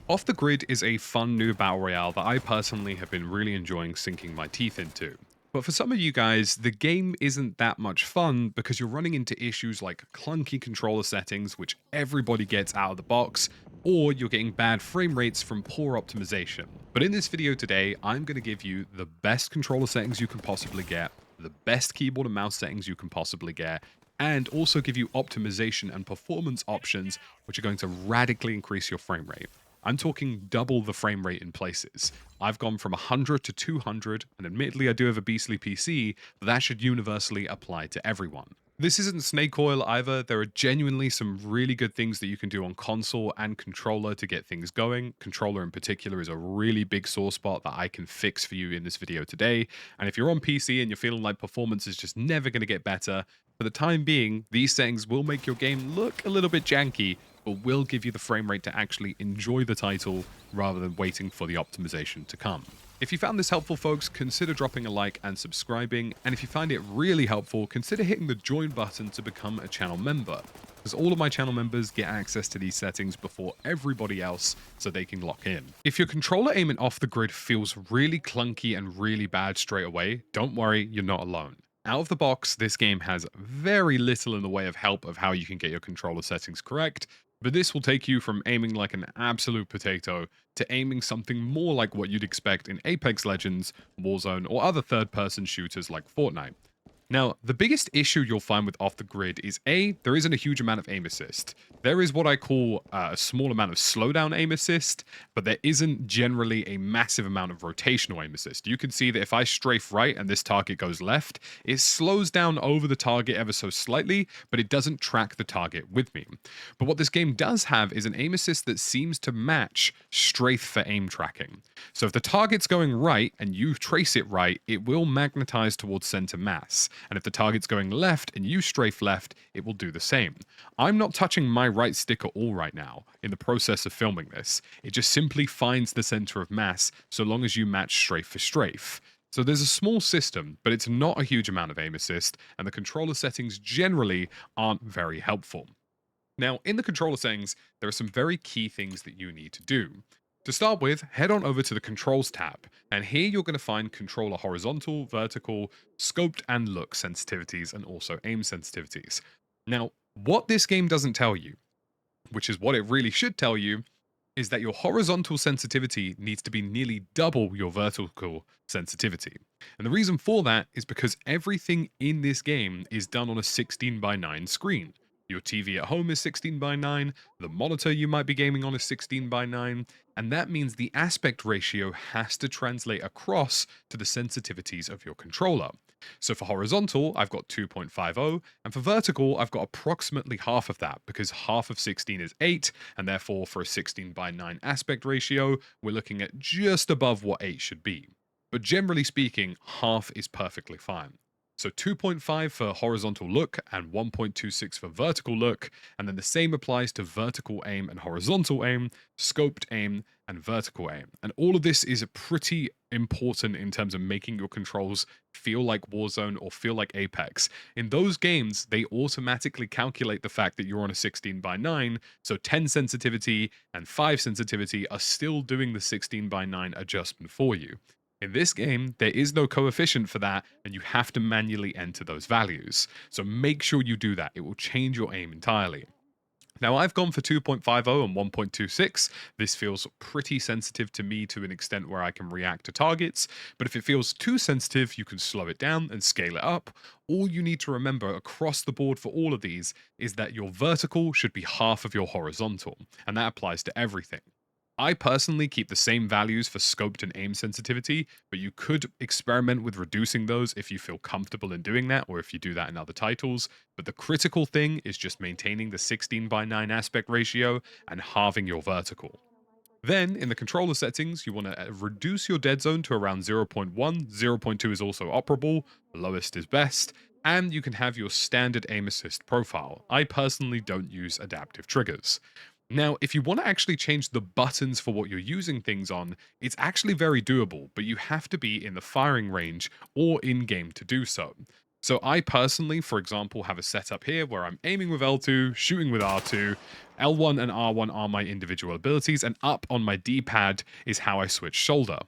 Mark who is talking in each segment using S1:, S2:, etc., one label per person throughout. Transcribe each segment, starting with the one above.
S1: Off the Grid is a fun new battle royale that I personally have been really enjoying sinking my teeth into. But for some of you guys, the game isn't that much fun because you're running into issues like clunky controller settings, which everybody gets out of the box, or you're getting bad frame rates from poor optimization. But in this video today, I'm going to give you the best controller settings you can possibly get, the best keyboard and mouse settings you can possibly get, and also give you optimization and performance options which are going to radically increase your frame rate. I'm talking double the frame rate in places. I've gone from 100 to 200, and admittedly I do have a beastly PC, but that should universally apply to everyone. This isn't snake oil either. There are genuinely some really good things that you can do on console and controller to get things going. Controller in particular is a really big sore spot that I can fix for you in this video today. And if you're on PC and you're feeling like performance is just never going to get better, for the time being, these settings will make your game look a little bit janky, but will give you the frame rate to actually enjoy the title rather than waiting for the optimization to come. If you found this helpful, folks, consider dropping a like and subscribing, and if you find it really helpful, consider hitting the join button to become a channel member, because all of my channel members get access to these settings before everybody else so they can lock in. If your controller aiming off the grid feels really clunky and really bad straight away, don't worry, you're not alone. Out of the box, this game has very little in the way of help of how you can get your controller settings correct, but this will take you from aiming like an absolute potato to aiming something more like what you'd expect in Apex Legends, Warzone, or other third-person shooters like Fortnite. Now, the biggest issue you'll find with Off the Grid is A, there isn't a huge amount of aim assist. There is what I call a small amount of slowdown aim assist, but there isn't generally a massive amount of rotational aim assist. You can see that if I strafe right and this target goes left, it slows down over the target ever so slightly, but it doesn't track the target with me. But what this game does have is an aim assist that seems to match strafe for aim tracking. So if the target's going right and you trace it right, it will magnetize towards center mass. And if the target's going left and you strafe left, it will do the same. I'm not touching my right stick at all right now in the process of filming this. It just simply finds the center of mass so long as you match strafe for strafe. So there's a small system, but it's not a huge amount of aim assist, and the controller settings generally aren't very helpful. Now, in the controller settings, there are some very key things that you need to do. To start with, head on over to the Controls tab, and here you're going to find controller horizontal, vertical, scoped, and look sensitivities, and also aim sensitivities. Now, what this game doesn't tell you, which is what it really should tell you, is that your horizontal sensitivity needs to be nearly double your vertical sensitivity. And the reason for that is because everything in this game is done on a 16 by 9 screen. Your TV at home is 16 by 9, the monitor you might be gaming on is 16 by 9, and that means the aspect ratio has to translate across to the sensitivities of your controller. So for horizontal, I've got 2.50, and for vertical, I've got approximately half of that because half of 16 is 8, and therefore for a 16 by 9 aspect ratio, we're looking at just above what 8 should be. But generally speaking, half is perfectly fine. So 2.5 for horizontal look and 1.26 for vertical look, and then the same applies to vertical aim and horizontal aim, scoped aim, and vertical aim. And all of this is pretty important in terms of making your controls feel like Warzone or feel like Apex. In those games, they automatically calculate the fact that you're on a 16 by 9, so 10 sensitivity and 5 sensitivity are still doing the 16 by 9 adjustment for you. In this game, there is no coefficient for that, and you have to manually enter those values. So make sure you do that. It will change your aim entirely. Now, I've gone for 2.50 and 1.26. This feels pretty sensitive to me to an extent where I can react to targets, but if it feels too sensitive, you can slow it down and scale it up. All you need to remember across the board for all of these is that your vertical should be half of your horizontal, and that applies to everything. I personally keep the same values for scoped and aim sensitivity, but you could experiment with reducing those if you feel comfortable in doing that or if you do that in other titles. But the critical thing is just maintaining the 16 by 9 aspect ratio and halving your vertical. Then, in the controller settings, you want to reduce your dead zone to around 0.1. 0.2 is also operable, lowest is best, and you can have your standard aim assist profile. I personally don't use adaptive triggers. Now, if you want to actually change the buttons for what you're using things on, it's actually very doable, but you have to be in the firing range or in game to do so. So I personally, for example, have a setup here where I'm aiming with L2, shooting with R2, L1 and R1 are my individual abilities, and up on my D-pad is how I switch shoulder.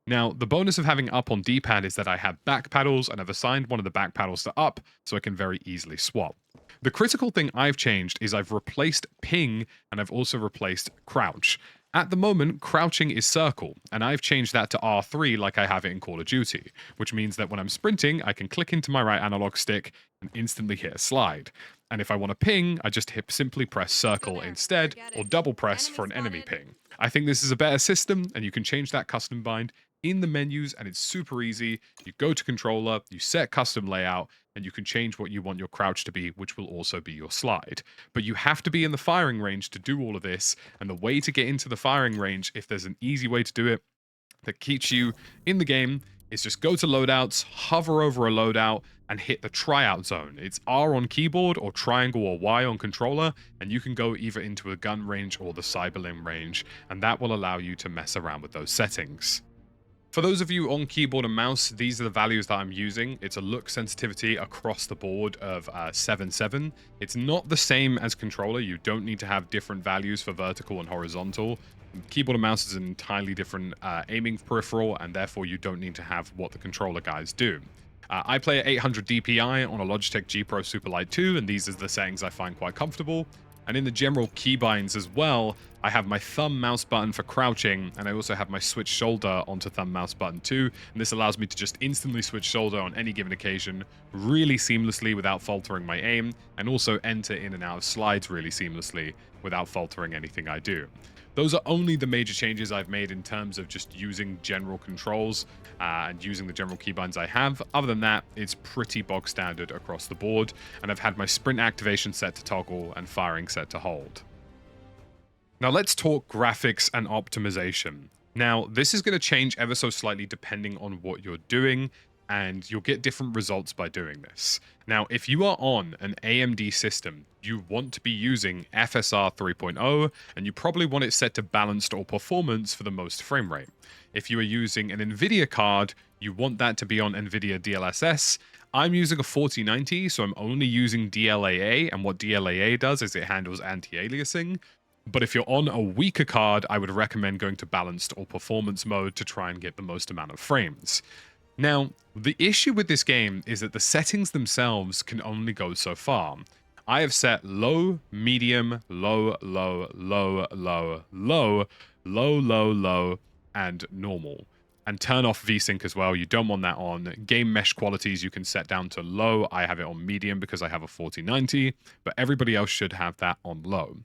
S1: Now, the bonus of having up on D-pad is that I have back paddles, and I've assigned one of the back paddles to up, so I can very easily swap. The critical thing I've changed is I've replaced ping, and I've also replaced crouch. At the moment, crouching is circle, and I've changed that to R3 like I have it in Call of Duty, which means that when I'm sprinting, I can click into my right analog stick and instantly hit a slide. And if I want to ping, I just simply press circle instead, or double press for an enemy ping. I think this is a better system, and you can change that custom bind in the menus, and it's super easy. You go to controller, you set custom layout, and you can change what you want your crouch to be, which will also be your slide. But you have to be in the firing range to do all of this, and the way to get into the firing range, if there's an easy way to do it that keeps you in the game, is just go to loadouts, hover over a loadout, and hit the tryout zone. It's R on keyboard or triangle or Y on controller, and you can go either into a gun range or the cyberlim range, and that will allow you to mess around with those settings. For those of you on keyboard and mouse, these are the values that I'm using. It's a look sensitivity across the board of 7.7. It's not the same as controller. You don't need to have different values for vertical and horizontal. Keyboard and mouse is an entirely different aiming peripheral, and therefore you don't need to have what the controller guys do. I play at 800 DPI on a Logitech G Pro Superlight 2, and these are the settings I find quite comfortable. And in the general keybinds as well, I have my thumb mouse button for crouching, and I also have my switch shoulder onto thumb mouse button too. And this allows me to just instantly switch shoulder on any given occasion, really seamlessly without faltering my aim, and also enter in and out of slides really seamlessly without faltering anything I do. Those are only the major changes I've made in terms of just using general controls and using the general keybinds I have. Other than that, it's pretty bog standard across the board, and I've had my sprint activation set to toggle and firing set to hold. Now let's talk graphics and optimization. Now, this is going to change ever so slightly depending on what you're doing, and you'll get different results by doing this. Now, if you are on an AMD system, you want to be using FSR 3.0, and you probably want it set to balanced or performance for the most frame rate. If you are using an NVIDIA card, you want that to be on NVIDIA DLSS. I'm using a 4090, so I'm only using DLAA, and what DLAA does is it handles anti-aliasing. But if you're on a weaker card, I would recommend going to balanced or performance mode to try and get the most amount of frames. Now, the issue with this game is that the settings themselves can only go so far. I have set low, medium, low, low, low, low, low, low, low, low, and normal. And turn off VSync as well. You don't want that on. Game mesh qualities you can set down to low. I have it on medium because I have a 4090, but everybody else should have that on low.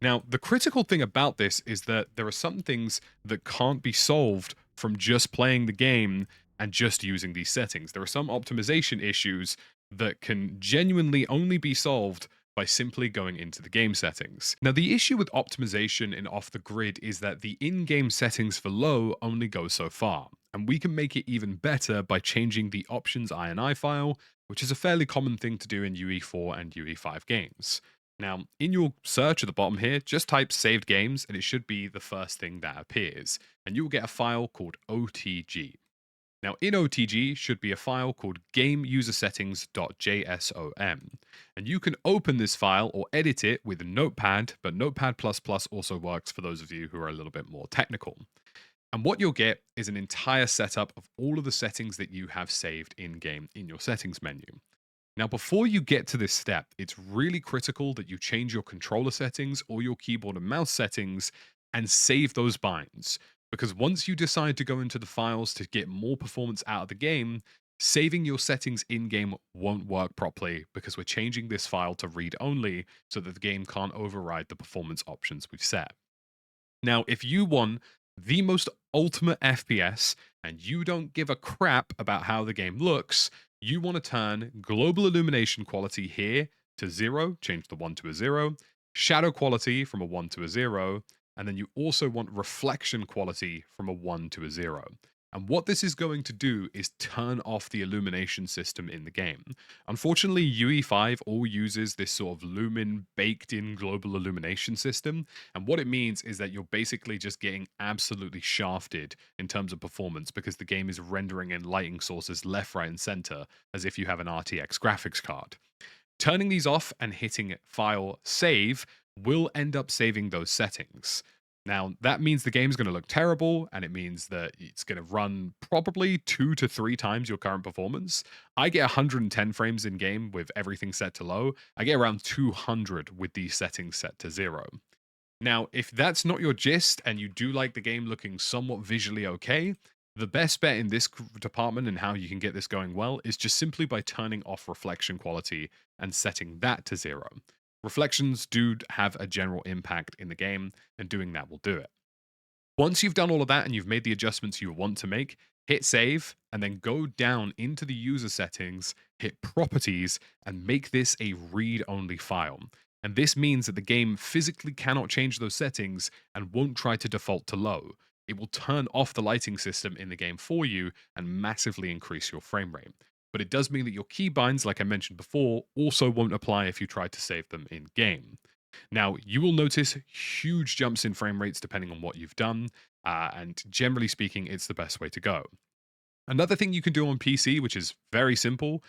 S1: Now, the critical thing about this is that there are some things that can't be solved from just playing the game and just using these settings. There are some optimization issues that can genuinely only be solved by simply going into the game settings. Now, the issue with optimization in off the grid is that the in-game settings for low only go so far, and we can make it even better by changing the options INI file, which is a fairly common thing to do in UE4 and UE5 games. Now, in your search at the bottom here, just type saved games, and it should be the first thing that appears, and you will get a file called OTG. Now, in OTG should be a file called gameusersettings.json, and you can open this file or edit it with Notepad, but Notepad++ also works for those of you who are a little bit more technical. And what you'll get is an entire setup of all of the settings that you have saved in-game in your settings menu. Now, before you get to this step, it's really critical that you change your controller settings or your keyboard and mouse settings and save those binds. Because once you decide to go into the files to get more performance out of the game, saving your settings in-game won't work properly because we're changing this file to read-only so that the game can't override the performance options we've set. Now, if you want the most ultimate FPS and you don't give a crap about how the game looks, you want to turn global illumination quality here to 0, change the 1 to a 0, shadow quality from a 1 to a 0, and then you also want reflection quality from a 1 to a 0. And what this is going to do is turn off the illumination system in the game. Unfortunately, UE5 all uses this sort of lumen baked-in global illumination system, and what it means is that you're basically just getting absolutely shafted in terms of performance because the game is rendering in lighting sources left, right, and center as if you have an RTX graphics card. Turning these off and hitting File, Save will end up saving those settings. Now, that means the game's going to look terrible, and it means that it's going to run probably 2 to 3 times your current performance. I get 110 frames in game with everything set to low. I get around 200 with these settings set to 0. Now, if that's not your gist and you do like the game looking somewhat visually okay, the best bet in this department and how you can get this going well is just simply by turning off reflection quality and setting that to 0. Reflections do have a general impact in the game, and doing that will do it. Once you've done all of that and you've made the adjustments you want to make, hit save and then go down into the user settings, hit properties, and make this a read only file. And this means that the game physically cannot change those settings and won't try to default to low. It will turn off the lighting system in the game for you and massively increase your frame rate. But it does mean that your keybinds, like I mentioned before, also won't apply if you try to save them in game. Now, you will notice huge jumps in frame rates depending on what you've done, and generally speaking, it's the best way to go. Another thing you can do on PC, which is very simple,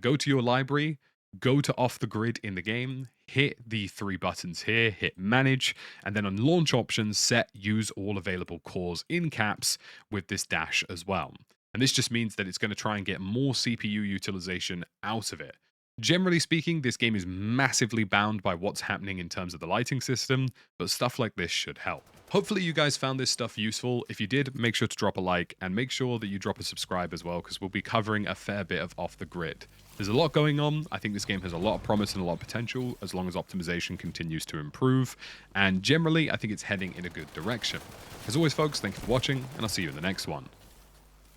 S1: go to your library, go to off the grid in the game, hit the 3 buttons here, hit manage, and then on launch options, set use all available cores in caps with this dash as well. And this just means that it's going to try and get more CPU utilization out of it. Generally speaking, this game is massively bound by what's happening in terms of the lighting system, but stuff like this should help. Hopefully you guys found this stuff useful. If you did, make sure to drop a like and make sure that you drop a subscribe as well, because we'll be covering a fair bit of off the grid. There's a lot going on. I think this game has a lot of promise and a lot of potential as long as optimization continues to improve. And generally, I think it's heading in a good direction. As always, folks, thank you for watching, and I'll see you in the next one.